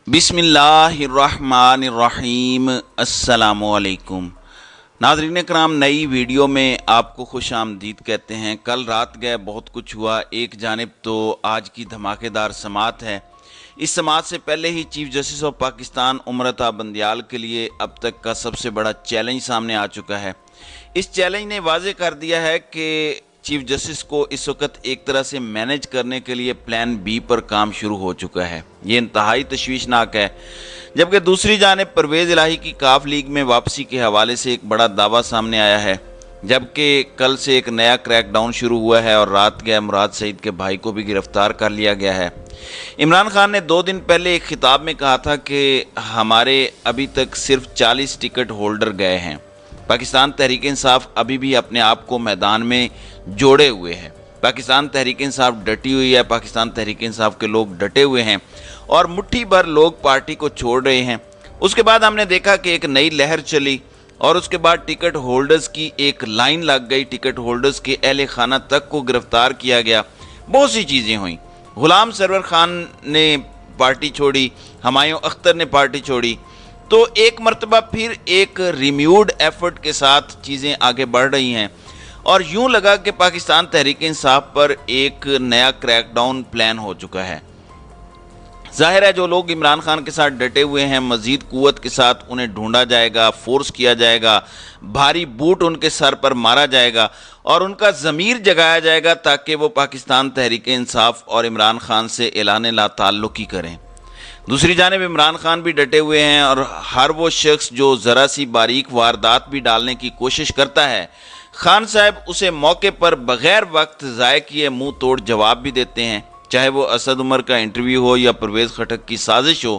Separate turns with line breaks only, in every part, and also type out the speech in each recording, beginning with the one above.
بسم اللہ الرحمن الرحیم۔ السلام علیکم ناظرین کرام، نئی ویڈیو میں آپ کو خوش آمدید کہتے ہیں۔ کل رات گئے بہت کچھ ہوا۔ ایک جانب تو آج کی دھماکے دار سماعت ہے۔ اس سماعت سے پہلے ہی chief justice of Pakistan Amrita Bandial کے لیے اب تک کا سب سے بڑا چیلنج سامنے آ چکا ہے۔ اس چیلنج نے واضح کر دیا ہے کہ چیف جسٹس کو اس وقت ایک طرح سے مینج کرنے کے لیے پلان بی پر کام شروع ہو چکا ہے۔ یہ انتہائی تشویشناک ہے۔ جبکہ دوسری جانب پرویز الہی کی کاف لیگ میں واپسی کے حوالے سے ایک بڑا دعویٰ سامنے آیا ہے، جبکہ کل سے ایک نیا کریک ڈاؤن شروع ہوا ہے اور رات گئے مراد سعید کے بھائی کو بھی گرفتار کر لیا گیا ہے۔ عمران خان نے 2 دن پہلے ایک خطاب میں کہا تھا کہ ہمارے ابھی تک صرف 40 ٹکٹ ہولڈر گئے ہیں۔ پاکستان تحریک انصاف ابھی بھی اپنے آپ کو میدان میں جوڑے ہوئے ہیں۔ پاکستان تحریک انصاف ڈٹی ہوئی ہے، پاکستان تحریک انصاف کے لوگ ڈٹے ہوئے ہیں اور مٹھی بھر لوگ پارٹی کو چھوڑ رہے ہیں۔ اس کے بعد ہم نے دیکھا کہ ایک نئی لہر چلی اور اس کے بعد ٹکٹ ہولڈرز کی ایک لائن لگ گئی، ٹکٹ ہولڈرز کے اہل خانہ تک کو گرفتار کیا گیا، بہت سی چیزیں ہوئیں۔ غلام سرور خان نے پارٹی چھوڑی، ہمایوں اختر نے پارٹی چھوڑی، تو ایک مرتبہ پھر ایک ریمیوڈ ایفرٹ کے ساتھ چیزیں آگے بڑھ رہی ہیں اور یوں لگا کہ پاکستان تحریک انصاف پر ایک نیا کریک ڈاؤن پلان ہو چکا ہے۔ ظاہر ہے جو لوگ عمران خان کے ساتھ ڈٹے ہوئے ہیں، مزید قوت کے ساتھ انہیں ڈھونڈا جائے گا، فورس کیا جائے گا، بھاری بوٹ ان کے سر پر مارا جائے گا اور ان کا ضمیر جگایا جائے گا تاکہ وہ پاکستان تحریک انصاف اور عمران خان سے اعلان لا تعلقی کریں۔ دوسری جانب عمران خان بھی ڈٹے ہوئے ہیں اور ہر وہ شخص جو ذرا سی باریک واردات بھی ڈالنے کی کوشش کرتا ہے، خان صاحب اسے موقع پر بغیر وقت ضائع کیے منہ توڑ جواب بھی دیتے ہیں، چاہے وہ اسد عمر کا انٹرویو ہو یا پرویز خٹک کی سازش ہو۔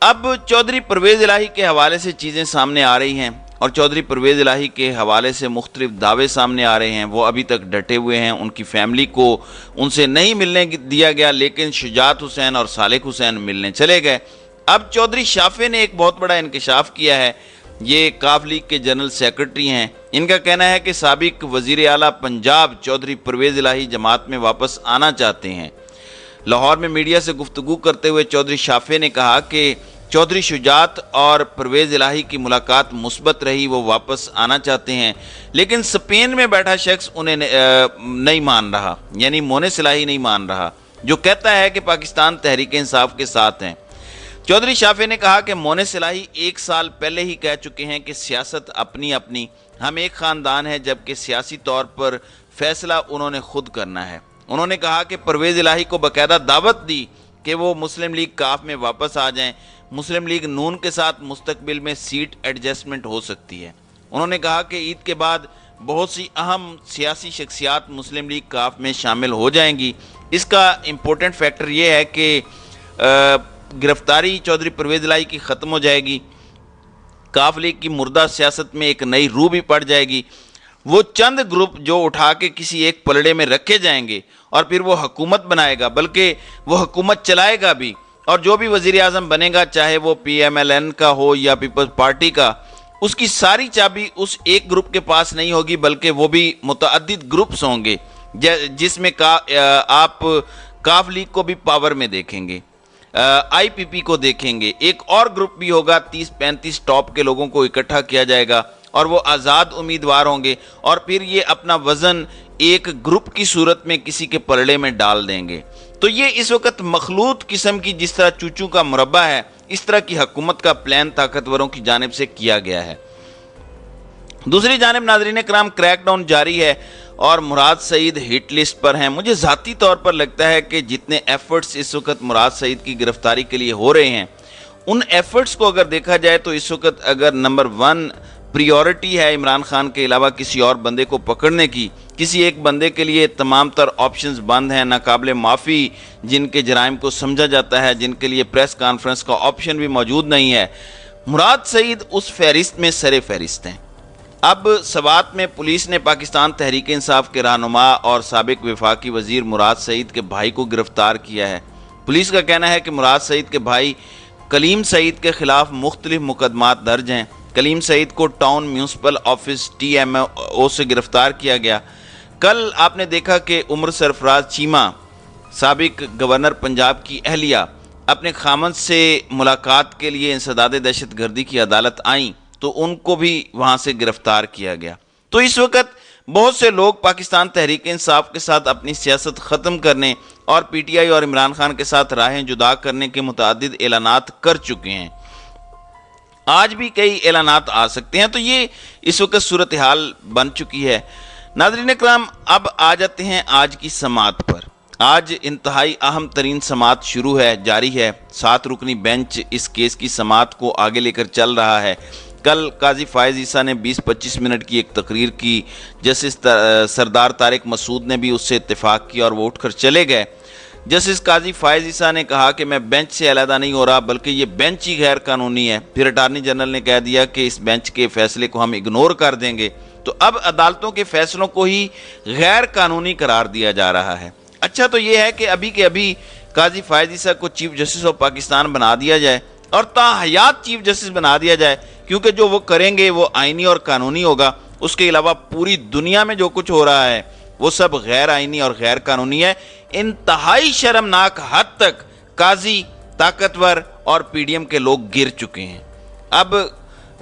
اب چودھری پرویز الہی کے حوالے سے چیزیں سامنے آ رہی ہیں اور چودھری پرویز الہی کے حوالے سے مختلف دعوے سامنے آ رہے ہیں۔ وہ ابھی تک ڈٹے ہوئے ہیں، ان کی فیملی کو ان سے نہیں ملنے دیا گیا، لیکن شجاعت حسین اور صالح حسین ملنے چلے گئے۔ اب چودھری شافع نے ایک بہت بڑا انکشاف کیا ہے۔ یہ کاف لیگ کے جنرل سیکرٹری ہیں۔ ان کا کہنا ہے کہ سابق وزیر اعلیٰ پنجاب چودھری پرویز الہی جماعت میں واپس آنا چاہتے ہیں۔ لاہور میں میڈیا سے گفتگو کرتے ہوئے چودھری شافع نے کہا کہ چودھری شجاعت اور پرویز الہی کی ملاقات مثبت رہی، وہ واپس آنا چاہتے ہیں، لیکن اسپین میں بیٹھا شخص انہیں نہیں مان رہا، یعنی مونس الہی نہیں مان رہا، جو کہتا ہے کہ پاکستان تحریک انصاف کے ساتھ ہیں۔ چودھری شافع نے کہا کہ مونس الہی 1 سال پہلے ہی کہہ چکے ہیں کہ سیاست اپنی اپنی، ہم ایک خاندان ہے، جبکہ سیاسی طور پر فیصلہ انہوں نے خود کرنا ہے۔ انہوں نے کہا کہ پرویز الہی کو باقاعدہ دعوت دی کہ وہ مسلم لیگ کاف میں واپس آ جائیں، مسلم لیگ نون کے ساتھ مستقبل میں سیٹ ایڈجسٹمنٹ ہو سکتی ہے۔ انہوں نے کہا کہ عید کے بعد بہت سی اہم سیاسی شخصیات مسلم لیگ کاف میں شامل ہو جائیں گی۔ اس کا امپورٹنٹ فیکٹر یہ ہے کہ گرفتاری چودھری پرویز الہی کی ختم ہو جائے گی، کاف لیگ کی مردہ سیاست میں ایک نئی روح بھی پڑ جائے گی۔ وہ چند گروپ جو اٹھا کے کسی ایک پلڑے میں رکھے جائیں گے اور پھر وہ حکومت بنائے گا، بلکہ وہ حکومت چلائے گا بھی، اور جو بھی وزیر اعظم بنے گا، چاہے وہ پی ایم ایل این کا ہو یا پیپلز پارٹی کا، اس کی ساری چابی اس ایک گروپ کے پاس نہیں ہوگی، بلکہ وہ بھی متعدد گروپس ہوں گے، جس میں آپ کاف لیگ کو بھی پاور میں دیکھیں گے، آئی پی پی کو دیکھیں گے، ایک اور گروپ بھی ہوگا، 30-35 ٹاپ کے لوگوں کو اکٹھا کیا جائے گا اور وہ آزاد امیدوار ہوں گے، اور پھر یہ اپنا وزن ایک گروپ کی صورت میں کسی کے پلڑے میں ڈال دیں گے۔ تو یہ اس وقت مخلوط قسم کی، جس طرح چوچو کا مربع ہے، اس طرح کی حکومت کا پلان طاقتوروں کی جانب سے کیا گیا ہے۔ دوسری جانب ناظرین کرام، کریک ڈاؤن جاری ہے اور مراد سعید ہٹ لسٹ پر ہیں۔ مجھے ذاتی طور پر لگتا ہے کہ جتنے ایفرٹس اس وقت مراد سعید کی گرفتاری کے لیے ہو رہے ہیں، ان ایفرٹس کو اگر دیکھا جائے تو اس وقت اگر نمبر 1 پریورٹی ہے عمران خان کے علاوہ کسی اور بندے کو پکڑنے کی، کسی ایک بندے کے لیے تمام تر آپشنز بند ہیں، ناقابل معافی جن کے جرائم کو سمجھا جاتا ہے، جن کے لیے پریس کانفرنس کا آپشن بھی موجود نہیں ہے، مراد سعید اس فہرست میں سر فہرست ہیں۔ اب سوات میں پولیس نے پاکستان تحریک انصاف کے رہنما اور سابق وفاقی وزیر مراد سعید کے بھائی کو گرفتار کیا ہے۔ پولیس کا کہنا ہے کہ مراد سعید کے بھائی کلیم سعید کے خلاف مختلف مقدمات درج ہیں۔ کلیم سعید کو town municipal office T M O سے گرفتار کیا گیا۔ کل آپ نے دیکھا کہ عمر سرفراز چیمہ، سابق گورنر پنجاب کی اہلیہ، اپنے خامند سے ملاقات کے لیے انسداد دہشت گردی کی عدالت آئیں تو ان کو بھی وہاں سے گرفتار کیا گیا۔ تو اس وقت بہت سے لوگ پاکستان تحریک انصاف کے ساتھ اپنی سیاست ختم کرنے اور پی ٹی آئی اور عمران خان کے ساتھ راہیں جدا کرنے کے متعدد اعلانات کر چکے ہیں۔ آج بھی کئی اعلانات آ سکتے ہیں، تو یہ اس وقت صورتحال بن چکی ہے۔ ناظرین اکرام، اب آ جاتے ہیں آج کی سماعت پر۔ آج انتہائی اہم ترین سماعت شروع ہے، جاری ہے۔ 7 رکنی بینچ اس کیس کی سماعت کو آگے لے کر چل رہا ہے۔ کل قاضی فائز عیسیٰ نے 20-25 منٹ کی ایک تقریر کی، جسٹس سردار طارق مسعود نے بھی اس سے اتفاق کیا اور وہ اٹھ کر چلے گئے۔ جسٹس قاضی فائز عیسیٰ نے کہا کہ میں بینچ سے علیحدہ نہیں ہو رہا، بلکہ یہ بینچ ہی غیر قانونی ہے۔ پھر اٹارنی جنرل نے کہہ دیا کہ اس بینچ کے فیصلے کو ہم اگنور کر دیں گے۔ تو اب عدالتوں کے فیصلوں کو ہی غیر قانونی قرار دیا جا رہا ہے۔ اچھا تو یہ ہے کہ ابھی کے ابھی قاضی فائز عیسیٰ کو چیف جسٹس آف پاکستان بنا دیا جائے اور تا حیات چیف جسٹس بنا دیا جائے، کیونکہ جو وہ کریں گے وہ آئینی اور قانونی ہوگا۔ اس کے علاوہ پوری دنیا میں جو کچھ ہو رہا ہے وہ سب غیر آئینی اور غیر قانونی ہے۔ انتہائی شرمناک حد تک قاضی، طاقتور اور پی ڈی ایم کے لوگ گر چکے ہیں۔ اب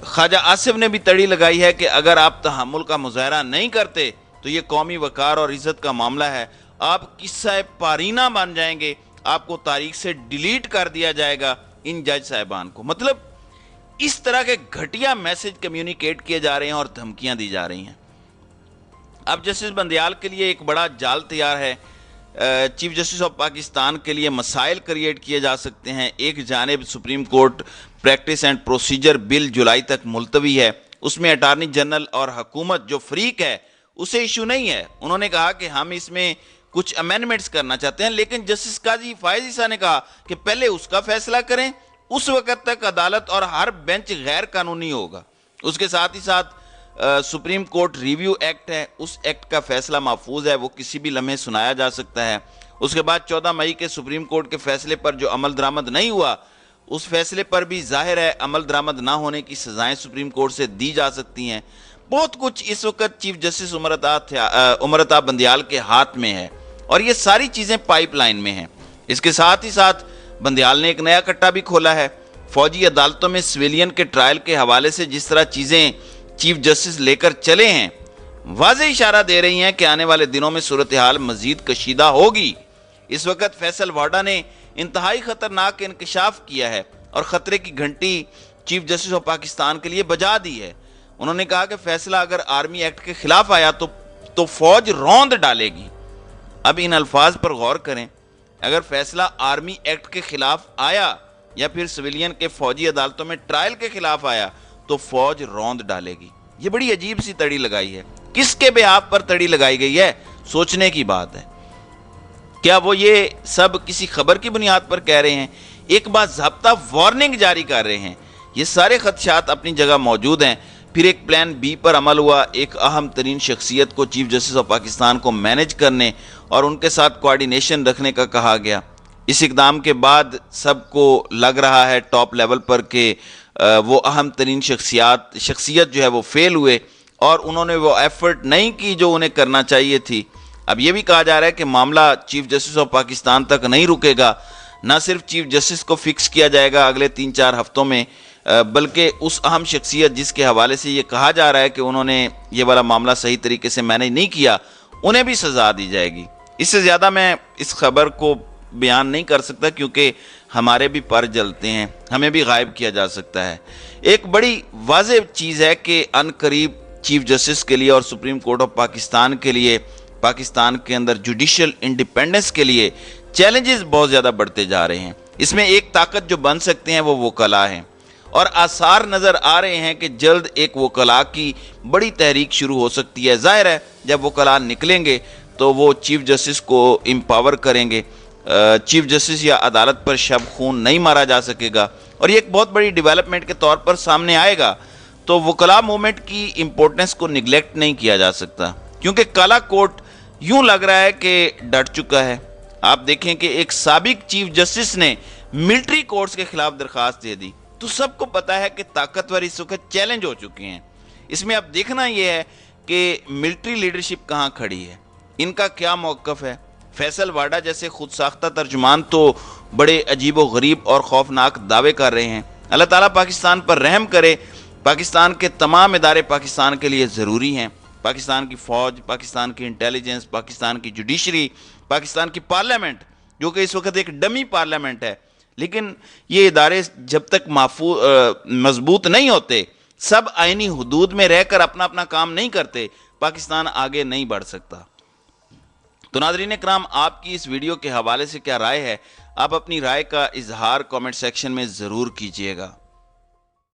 خواجہ آصف نے بھی تڑی لگائی ہے کہ اگر آپ تحمل کا مظاہرہ نہیں کرتے تو یہ قومی وقار اور عزت کا معاملہ ہے، آپ قصہ پارینہ بن جائیں گے، آپ کو تاریخ سے ڈیلیٹ کر دیا جائے گا ان جج صاحبان کو۔ مطلب اس طرح کے گھٹیا میسج کمیونیکیٹ کیے جا رہے ہیں اور دھمکیاں دی جا رہی ہیں۔ اب جسٹس بندیال کے لیے ایک بڑا جال تیار ہے۔ چیف جسٹس آف پاکستان کے لیے مسائل کریٹ کیے جا سکتے ہیں۔ ایک جانب supreme court practice and procedure bill جولائی تک ملتوی ہے، اس میں اٹارنی جنرل اور حکومت جو فریق ہے اسے ایشو نہیں ہے۔ انہوں نے کہا کہ ہم اس میں کچھ امینڈمنٹس کرنا چاہتے ہیں، لیکن جسٹس قاضی فائز عیسیٰ نے کہا کہ پہلے اس کا فیصلہ کریں، اس وقت تک عدالت اور ہر بینچ غیر قانونی ہوگا۔ اس کے ساتھ ہی ساتھ سپریم کورٹ ریویو ایکٹ ہے، اس ایکٹ کا فیصلہ محفوظ ہے، وہ کسی بھی لمحے سنایا جا سکتا ہے۔ اس کے بعد 14 مئی کے سپریم کورٹ کے فیصلے پر جو عمل درآمد نہیں ہوا، اس فیصلے پر بھی ظاہر ہے عمل درآمد نہ ہونے کی سزائیں سپریم کورٹ سے دی جا سکتی ہیں۔ بہت کچھ اس وقت چیف جسٹس عمر عطا بندیال کے ہاتھ میں ہے اور یہ ساری چیزیں پائپ لائن میں ہیں۔ اس کے ساتھ ہی ساتھ بندیال نے ایک نیا کٹا بھی کھولا ہے۔ فوجی عدالتوں میں سویلین کے ٹرائل کے حوالے سے جس طرح چیزیں چیف جسٹس لے کر چلے ہیں، واضح اشارہ دے رہی ہیں کہ آنے والے دنوں میں صورتحال مزید کشیدہ ہوگی۔ اس وقت فیصل واڈا نے انتہائی خطرناک انکشاف کیا ہے اور خطرے کی گھنٹی چیف جسٹس آف پاکستان کے لیے بجا دی ہے۔ انہوں نے کہا کہ فیصلہ اگر آرمی ایکٹ کے خلاف آیا تو فوج روند ڈالے گی۔ اب ان الفاظ پر غور کریں، اگر فیصلہ آرمی ایکٹ کے خلاف آیا یا پھر سویلین کے فوجی عدالتوں میں ٹرائل کے خلاف آیا تو فوج روند ڈالے گی۔ یہ بڑی عجیب سی تڑی لگائی ہے۔ کس کے بیہاف پر تڑی لگائی گئی ہے؟ سوچنے کی بات ہے۔ کیا وہ یہ سب کسی خبر کی بنیاد پر کہہ رہے ہیں؟ ایک باضابطہ وارننگ جاری کر رہے ہیں؟ یہ سارے خدشات اپنی جگہ موجود ہیں۔ پھر ایک پلان بی پر عمل ہوا، ایک اہم ترین شخصیت کو چیف جسٹس آف پاکستان کو مینج کرنے اور ان کے ساتھ کوارڈینیشن رکھنے کا کہا گیا۔ اس اقدام کے بعد سب کو لگ رہا ہے ٹاپ لیول پر کہ وہ اہم ترین شخصیت جو ہے وہ فیل ہوئے اور انہوں نے وہ ایفرٹ نہیں کی جو انہیں کرنا چاہیے تھی۔ اب یہ بھی کہا جا رہا ہے کہ معاملہ چیف جسٹس آف پاکستان تک نہیں رکے گا، نہ صرف چیف جسٹس کو فکس کیا جائے گا اگلے 3-4 ہفتوں میں، بلکہ اس اہم شخصیت جس کے حوالے سے یہ کہا جا رہا ہے کہ انہوں نے یہ والا معاملہ صحیح طریقے سے مینیج نہیں کیا، انہیں بھی سزا دی جائے گی۔ اس سے زیادہ میں اس خبر کو بیان نہیں کر سکتا کیونکہ ہمارے بھی پر جلتے ہیں، ہمیں بھی غائب کیا جا سکتا ہے۔ ایک بڑی واضح چیز ہے کہ ان قریب چیف جسٹس کے لیے اور سپریم کورٹ آف پاکستان کے لیے، پاکستان کے اندر جوڈیشل انڈیپینڈنس کے لیے چیلنجز بہت زیادہ بڑھتے جا رہے ہیں۔ اس میں ایک طاقت جو بن سکتے ہیں وہ وکلاء ہیں، اور آثار نظر آ رہے ہیں کہ جلد ایک وکلاء کی بڑی تحریک شروع ہو سکتی ہے۔ ظاہر ہے جب وکلاء نکلیں گے تو وہ چیف جسٹس کو امپاور کریں گے، چیف جسٹس یا عدالت پر شب خون نہیں مارا جا سکے گا، اور یہ ایک بہت بڑی ڈیولپمنٹ کے طور پر سامنے آئے گا۔ تو وکلاء موومنٹ کی امپورٹنس کو نگلیکٹ نہیں کیا جا سکتا، کیونکہ کالا کوٹ یوں لگ رہا ہے کہ ڈٹ چکا ہے۔ آپ دیکھیں کہ ایک سابق چیف جسٹس نے ملٹری کورٹس کے خلاف درخواست دے دی، تو سب کو پتا ہے کہ طاقتور اس وقت چیلنج ہو چکے ہیں۔ اس میں اب دیکھنا یہ ہے کہ ملٹری لیڈرشپ کہاں کھڑی ہے، ان کا کیا موقف ہے۔ فیصل واڈا جیسے خود ساختہ ترجمان تو بڑے عجیب و غریب اور خوفناک دعوے کر رہے ہیں۔ اللہ تعالیٰ پاکستان پر رحم کرے۔ پاکستان کے تمام ادارے پاکستان کے لیے ضروری ہیں۔ پاکستان کی فوج، پاکستان کی انٹیلیجنس، پاکستان کی جوڈیشری، پاکستان کی پارلیمنٹ، جو کہ اس وقت ایک ڈمی پارلیمنٹ ہے، لیکن یہ ادارے جب تک مضبوط نہیں ہوتے، سب آئینی حدود میں رہ کر اپنا اپنا کام نہیں کرتے، پاکستان آگے نہیں بڑھ سکتا۔ تو ناظرین اکرام، آپ کی اس ویڈیو کے حوالے سے کیا رائے ہے؟ آپ اپنی رائے کا اظہار کامنٹ سیکشن میں ضرور کیجئے گا۔